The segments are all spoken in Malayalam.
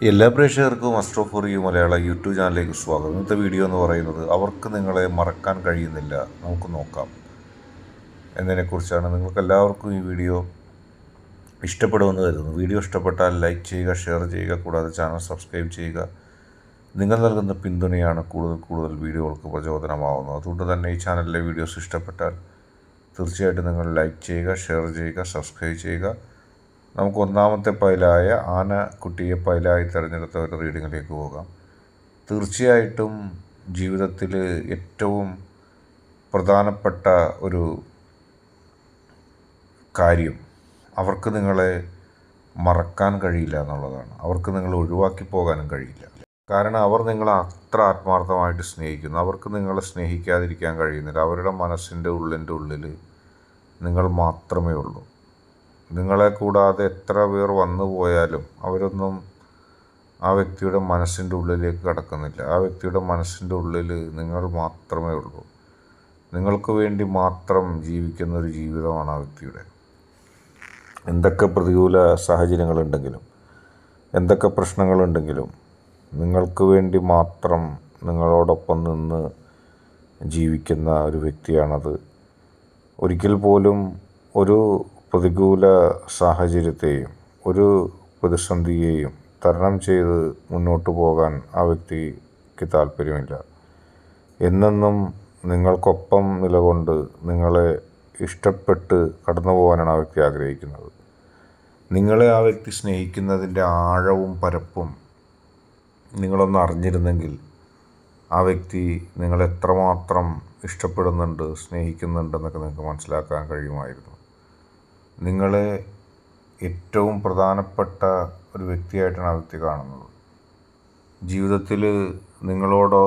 എല്ലാ പ്രേക്ഷകർക്കും astro for you Malayala YouTube ചാനലിലേക്ക് സ്വാഗതം. ഇന്നത്തെ വീഡിയോ എന്ന് പറയുന്നത് അവർക്ക് നിങ്ങളെ മറക്കാൻ കഴിയുന്നില്ല, നമുക്ക് നോക്കാം എന്നതിനെക്കുറിച്ചാണ്. നിങ്ങൾക്ക് എല്ലാവർക്കും ഈ വീഡിയോ ഇഷ്ടപ്പെടുമെന്ന് കരുതുന്നു. വീഡിയോ ഇഷ്ടപ്പെട്ടാൽ ലൈക്ക് ചെയ്യുക, ഷെയർ ചെയ്യുക, കൂടാതെ ചാനൽ സബ്സ്ക്രൈബ് ചെയ്യുക. നിങ്ങൾ നൽകുന്ന പിന്തുണയാണ് കൂടുതൽ വീഡിയോകൾക്ക് പ്രചോദനമാവുന്നത്. അതുകൊണ്ട് തന്നെ ഈ ചാനലിലെ വീഡിയോസ് ഇഷ്ടപ്പെട്ടാൽ തീർച്ചയായിട്ടും നിങ്ങൾ ലൈക്ക് ചെയ്യുക, ഷെയർ ചെയ്യുക, സബ്സ്ക്രൈബ് ചെയ്യുക. നമുക്ക് ഒന്നാമത്തെ പൈലായ ആനക്കുട്ടിയെ പൈലായി തിരഞ്ഞെടുത്ത ഒരു റീഡിങ്ങിലേക്ക് പോകാം. തീർച്ചയായിട്ടും ജീവിതത്തിൽ ഏറ്റവും പ്രധാനപ്പെട്ട ഒരു കാര്യം അവർക്ക് നിങ്ങളെ മറക്കാൻ കഴിയില്ല എന്നുള്ളതാണ്. അവർക്ക് നിങ്ങളെ ഒഴിവാക്കി പോകാനും കഴിയില്ല. കാരണം അവർ നിങ്ങളെ അത്ര ആത്മാർത്ഥമായിട്ട് സ്നേഹിക്കുന്നു. അവർക്ക് നിങ്ങളെ സ്നേഹിക്കാതിരിക്കാൻ കഴിയുന്നില്ല. അവരുടെ മനസ്സിൻ്റെ ഉള്ളിൽ നിങ്ങൾ മാത്രമേ ഉള്ളൂ. നിങ്ങളെ കൂടാതെ എത്ര പേർ വന്നു പോയാലും അവരൊന്നും ആ വ്യക്തിയുടെ മനസ്സിൻ്റെ ഉള്ളിലേക്ക് കടക്കുന്നില്ല. ആ വ്യക്തിയുടെ മനസ്സിൻ്റെ ഉള്ളിൽ നിങ്ങൾ മാത്രമേ ഉള്ളൂ. നിങ്ങൾക്ക് വേണ്ടി മാത്രം ജീവിക്കുന്ന ഒരു ജീവിതമാണ് ആ വ്യക്തിയുടെ. എന്തൊക്കെ പ്രതികൂല സാഹചര്യങ്ങളുണ്ടെങ്കിലും എന്തൊക്കെ പ്രശ്നങ്ങളുണ്ടെങ്കിലും നിങ്ങൾക്ക് വേണ്ടി മാത്രം നിങ്ങളോടൊപ്പം നിന്ന് ജീവിക്കുന്ന ഒരു വ്യക്തിയാണത്. ഒരിക്കൽ പോലും ഒരു പ്രതികൂല സാഹചര്യത്തെയും ഒരു പ്രതിസന്ധിയെയും തരണം ചെയ്ത് മുന്നോട്ട് പോകാൻ ആ വ്യക്തിക്ക് താല്പര്യമില്ല. എന്നെന്നും നിങ്ങൾക്കൊപ്പം നിലകൊണ്ട് നിങ്ങളെ ഇഷ്ടപ്പെട്ട് കടന്നു പോകാനാണ് ആ വ്യക്തി ആഗ്രഹിക്കുന്നത്. നിങ്ങളെ ആ വ്യക്തി സ്നേഹിക്കുന്നതിൻ്റെ ആഴവും പരപ്പും നിങ്ങളൊന്ന് അറിഞ്ഞിരുന്നെങ്കിൽ ആ വ്യക്തി നിങ്ങളെത്രമാത്രം ഇഷ്ടപ്പെടുന്നുണ്ട്, സ്നേഹിക്കുന്നുണ്ടെന്നൊക്കെ നിങ്ങൾക്ക് മനസ്സിലാക്കാൻ കഴിയുമായിരുന്നു. നിങ്ങളെ ഏറ്റവും പ്രധാനപ്പെട്ട ഒരു വ്യക്തിയായിട്ടാണ് ആ വ്യക്തി കാണുന്നത്. ജീവിതത്തിൽ നിങ്ങളോട്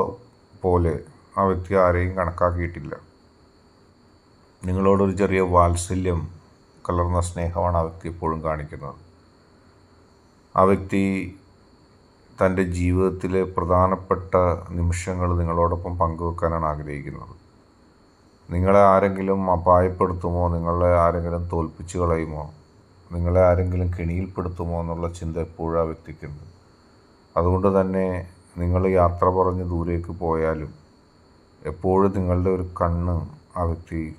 പോലെ ആ വ്യക്തി ആരെയും കണക്കാക്കിയിട്ടില്ല. നിങ്ങളോടൊരു ചെറിയ വാത്സല്യം കലർന്ന സ്നേഹമാണ് ആ വ്യക്തി എപ്പോഴും കാണിക്കുന്നത്. ആ വ്യക്തി തൻ്റെ ജീവിതത്തിലെ പ്രധാനപ്പെട്ട നിമിഷങ്ങൾ നിങ്ങളോടൊപ്പം പങ്കുവെക്കാനാണ് ആഗ്രഹിക്കുന്നത്. നിങ്ങളെ ആരെങ്കിലും അപായപ്പെടുത്തുമോ, നിങ്ങളെ ആരെങ്കിലും തോൽപ്പിച്ച് കളയുമോ, നിങ്ങളെ ആരെങ്കിലും കെണിയിൽപ്പെടുത്തുമോ എന്നുള്ള ചിന്ത എപ്പോഴും ആ വ്യക്തിക്കുണ്ട്. അതുകൊണ്ട് തന്നെ നിങ്ങൾ യാത്ര പറഞ്ഞ് ദൂരേക്ക് പോയാലും എപ്പോഴും നിങ്ങളുടെ ഒരു കണ്ണ് ആ വ്യക്തിയുടെ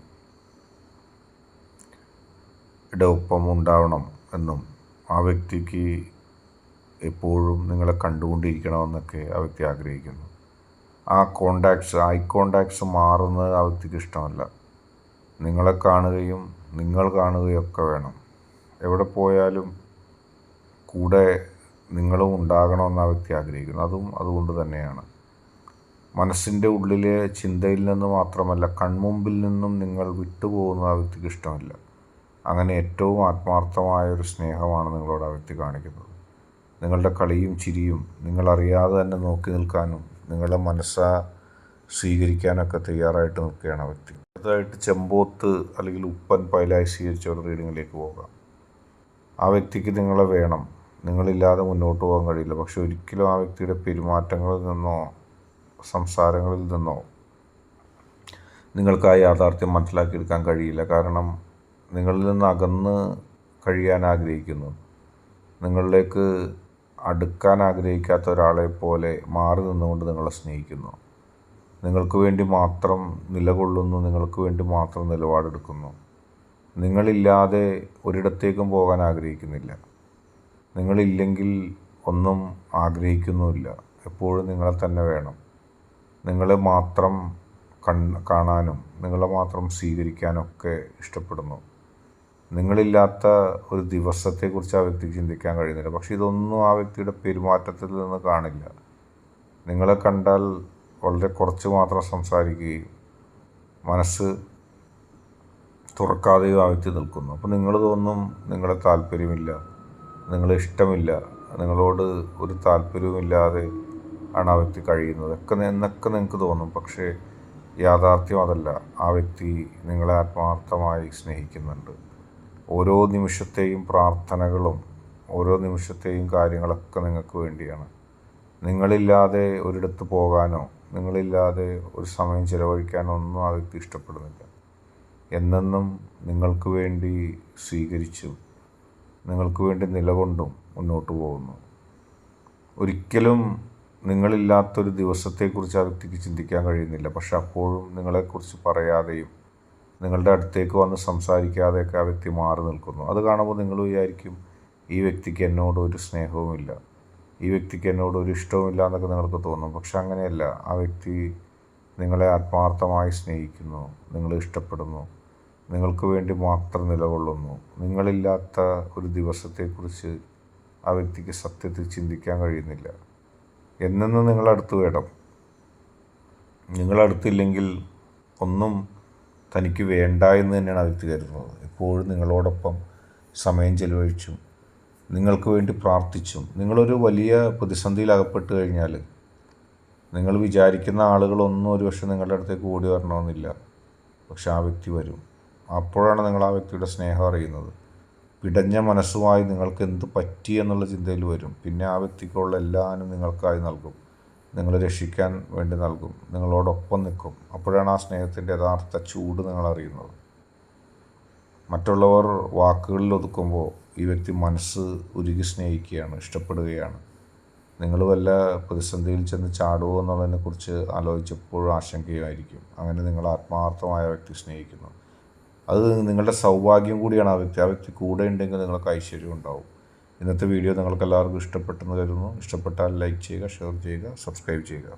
ഒപ്പം ഉണ്ടാവണം എന്നും ആ വ്യക്തിക്ക് എപ്പോഴും നിങ്ങളെ കണ്ടുകൊണ്ടിരിക്കണമെന്നൊക്കെ ആ വ്യക്തി ആഗ്രഹിക്കുന്നു. ഐ കോണ്ടാക്ട്സ് മാറുന്നത് ആ വ്യക്തിക്ക് ഇഷ്ടമല്ല. നിങ്ങളെ കാണുകയും നിങ്ങൾ കാണുകയൊക്കെ വേണം. എവിടെ പോയാലും കൂടെ നിങ്ങളും ഉണ്ടാകണമെന്ന് ആ വ്യക്തി ആഗ്രഹിക്കുന്നു. അതുകൊണ്ട് തന്നെയാണ് മനസ്സിൻ്റെ ഉള്ളിലെ ചിന്തയിൽ നിന്ന് മാത്രമല്ല, കൺമുമ്പിൽ നിന്നും നിങ്ങൾ വിട്ടുപോകുന്ന ആ വ്യക്തിക്ക് ഇഷ്ടമല്ല. അങ്ങനെ ഏറ്റവും ആത്മാർത്ഥമായൊരു സ്നേഹമാണ് നിങ്ങളോട് ആ വ്യക്തി കാണിക്കുന്നത്. നിങ്ങളുടെ കളിയും ചിരിയും നിങ്ങളറിയാതെ തന്നെ നോക്കി നിൽക്കാനും നിങ്ങളുടെ സ്വീകരിക്കാനൊക്കെ തയ്യാറായിട്ട് നിൽക്കുകയാണ് ആ വ്യക്തി. അടുത്തതായിട്ട് ചെമ്പോത്ത് അല്ലെങ്കിൽ ഉപ്പൻ പൈലായി സ്വീകരിച്ച ഒരു റീഡിങ്ങിലേക്ക് പോകാം. ആ വ്യക്തിക്ക് നിങ്ങളെ വേണം. നിങ്ങളില്ലാതെ മുന്നോട്ട് പോകാൻ കഴിയില്ല. പക്ഷെ ഒരിക്കലും ആ വ്യക്തിയുടെ പെരുമാറ്റങ്ങളിൽ നിന്നോ സംസാരങ്ങളിൽ നിന്നോ നിങ്ങൾക്ക് ആ യാഥാർത്ഥ്യം മനസ്സിലാക്കിയെടുക്കാൻ കഴിയില്ല. കാരണം നിങ്ങളിൽ നിന്ന് അകന്ന് കഴിയാൻ ആഗ്രഹിക്കുന്നു. നിങ്ങളിലേക്ക് അടുക്കാൻ ആഗ്രഹിക്കാത്ത ഒരാളെ പോലെ മാറി നിന്നുകൊണ്ട് നിങ്ങളെ സ്നേഹിക്കുന്നു. നിങ്ങൾക്ക് വേണ്ടി മാത്രം നിലകൊള്ളുന്നു. നിങ്ങൾക്ക് വേണ്ടി മാത്രം നിലപാടെടുക്കുന്നു. നിങ്ങളില്ലാതെ ഒരിടത്തേക്കും പോകാൻ ആഗ്രഹിക്കുന്നില്ല. നിങ്ങളില്ലെങ്കിൽ ഒന്നും ആഗ്രഹിക്കുന്നുമില്ല. എപ്പോഴും നിങ്ങളെ തന്നെ വേണം. നിങ്ങളെ മാത്രം കാണാനും നിങ്ങളെ മാത്രം സ്വീകരിക്കാനൊക്കെ ഇഷ്ടപ്പെടുന്നു. നിങ്ങളില്ലാത്ത ഒരു ദിവസത്തെക്കുറിച്ച് ആ വ്യക്തിക്ക് ചിന്തിക്കാൻ കഴിയുന്നില്ല. പക്ഷെ ഇതൊന്നും ആ വ്യക്തിയുടെ പെരുമാറ്റത്തിൽ നിന്ന് കാണില്ല. നിങ്ങളെ കണ്ടാൽ വളരെ കുറച്ച് മാത്രം സംസാരിക്കുകയും മനസ്സ് തുറക്കാതെയും ആ വ്യക്തി നിൽക്കുന്നു. അപ്പോൾ നിങ്ങൾ തോന്നും നിങ്ങളെ താല്പര്യമില്ല, നിങ്ങളെ ഇഷ്ടമില്ല, നിങ്ങളോട് ഒരു താല്പര്യവുമില്ലാതെ ആണ് ആ വ്യക്തി കഴിയുന്നത് എന്നൊക്കെ നിങ്ങൾക്ക് തോന്നും. പക്ഷേ യാഥാർത്ഥ്യം അതല്ല. ആ വ്യക്തി നിങ്ങളെ ആത്മാർത്ഥമായി സ്നേഹിക്കുന്നുണ്ട്. ഓരോ നിമിഷത്തെയും പ്രാർത്ഥനകളും ഓരോ നിമിഷത്തെയും കാര്യങ്ങളൊക്കെ നിങ്ങൾക്ക് വേണ്ടിയാണ്. നിങ്ങളില്ലാതെ ഒരിടത്ത് പോകാനോ നിങ്ങളില്ലാതെ ഒരു സമയം ചിലവഴിക്കാനോ ഒന്നും ആ വ്യക്തി ഇഷ്ടപ്പെടുന്നില്ല. എന്നെന്നും നിങ്ങൾക്ക് വേണ്ടി സ്വീകരിച്ചും നിങ്ങൾക്ക് വേണ്ടി നിലകൊണ്ടും മുന്നോട്ട് പോകുന്നു. ഒരിക്കലും നിങ്ങളില്ലാത്തൊരു ദിവസത്തെക്കുറിച്ച് ആ വ്യക്തിക്ക് ചിന്തിക്കാൻ കഴിയുന്നില്ല. പക്ഷെ അപ്പോഴും നിങ്ങളെക്കുറിച്ച് പറയാതെയും നിങ്ങളുടെ അടുത്തേക്ക് വന്ന് സംസാരിക്കാതെയൊക്കെ ആ വ്യക്തി മാറി നിൽക്കുന്നു. അത് കാണുമ്പോൾ നിങ്ങൾ വിചാരിക്കും, ഈ വ്യക്തിക്ക് എന്നോട് ഒരു സ്നേഹവുമില്ല, ഈ വ്യക്തിക്ക് എന്നോട് ഒരു ഇഷ്ടവുമില്ല എന്നൊക്കെ നിങ്ങൾക്ക് തോന്നും. പക്ഷെ അങ്ങനെയല്ല. ആ വ്യക്തി നിങ്ങളെ ആത്മാർത്ഥമായി സ്നേഹിക്കുന്നു, നിങ്ങളെ ഇഷ്ടപ്പെടുന്നു, നിങ്ങൾക്ക് വേണ്ടി മാത്രം നിലകൊള്ളുന്നു. നിങ്ങളില്ലാത്ത ഒരു ദിവസത്തെക്കുറിച്ച് ആ വ്യക്തിക്ക് സത്യത്തിൽ ചിന്തിക്കാൻ കഴിയുന്നില്ല. എന്നെന്നും നിങ്ങളടുത്ത് വേണം. നിങ്ങളടുത്തില്ലെങ്കിൽ ഒന്നും തനിക്ക് വേണ്ട എന്ന് തന്നെയാണ് ആ വ്യക്തി കരുതുന്നത്. എപ്പോഴും നിങ്ങളോടൊപ്പം സമയം ചെലവഴിച്ചും നിങ്ങൾക്ക് വേണ്ടി പ്രാർത്ഥിച്ചും. നിങ്ങളൊരു വലിയ പ്രതിസന്ധിയിൽ അകപ്പെട്ട് കഴിഞ്ഞാൽ നിങ്ങൾ വിചാരിക്കുന്ന ആളുകളൊന്നും ഒരുപക്ഷെ നിങ്ങളുടെ അടുത്തേക്ക് ഓടി വരണമെന്നില്ല. പക്ഷെ ആ വ്യക്തി വരും. അപ്പോഴാണ് നിങ്ങൾ ആ വ്യക്തിയുടെ സ്നേഹം അറിയുന്നത്. പിടഞ്ഞ മനസ്സുമായി നിങ്ങൾക്ക് എന്ത് പറ്റി എന്നുള്ള ചിന്തയിൽ വരും. പിന്നെ ആ വ്യക്തിക്കുള്ള എല്ലാവരും നിങ്ങൾക്കായി നൽകും, നിങ്ങളെ രക്ഷിക്കാൻ വേണ്ടി നൽകും, നിങ്ങളോടൊപ്പം നിൽക്കും. അപ്പോഴാണ് ആ സ്നേഹത്തിൻ്റെ യഥാർത്ഥ ചൂട് നിങ്ങൾ അറിയുന്നത്. മറ്റുള്ളവർ വാക്കുകളിൽ ഒതുക്കുമ്പോൾ ഈ വ്യക്തി മനസ്സ് ഉരുകി സ്നേഹിക്കുകയാണ്, ഇഷ്ടപ്പെടുകയാണ്. നിങ്ങൾ വല്ല പ്രതിസന്ധിയിൽ ചെന്ന് ചാടുമോ എന്നുള്ളതിനെക്കുറിച്ച് ആലോചിച്ചപ്പോഴും ആശങ്കയുമായിരിക്കും. അങ്ങനെ നിങ്ങൾ ആത്മാർത്ഥമായ വ്യക്തി സ്നേഹിക്കുന്നു. അത് നിങ്ങളുടെ സൗഭാഗ്യം കൂടിയാണ്. ആ വ്യക്തി കൂടെ ഉണ്ടെങ്കിൽ നിങ്ങൾക്ക് ഐശ്വര്യം ഉണ്ടാവും. ഇന്നത്തെ വീഡിയോ നിങ്ങൾക്ക് എല്ലാവർക്കും ഇഷ്ടപ്പെട്ടെന്ന് കരുതുന്നു. ഇഷ്ടപ്പെട്ടാൽ ലൈക്ക് ചെയ്യുക, ഷെയർ ചെയ്യുക, സബ്സ്ക്രൈബ് ചെയ്യുക.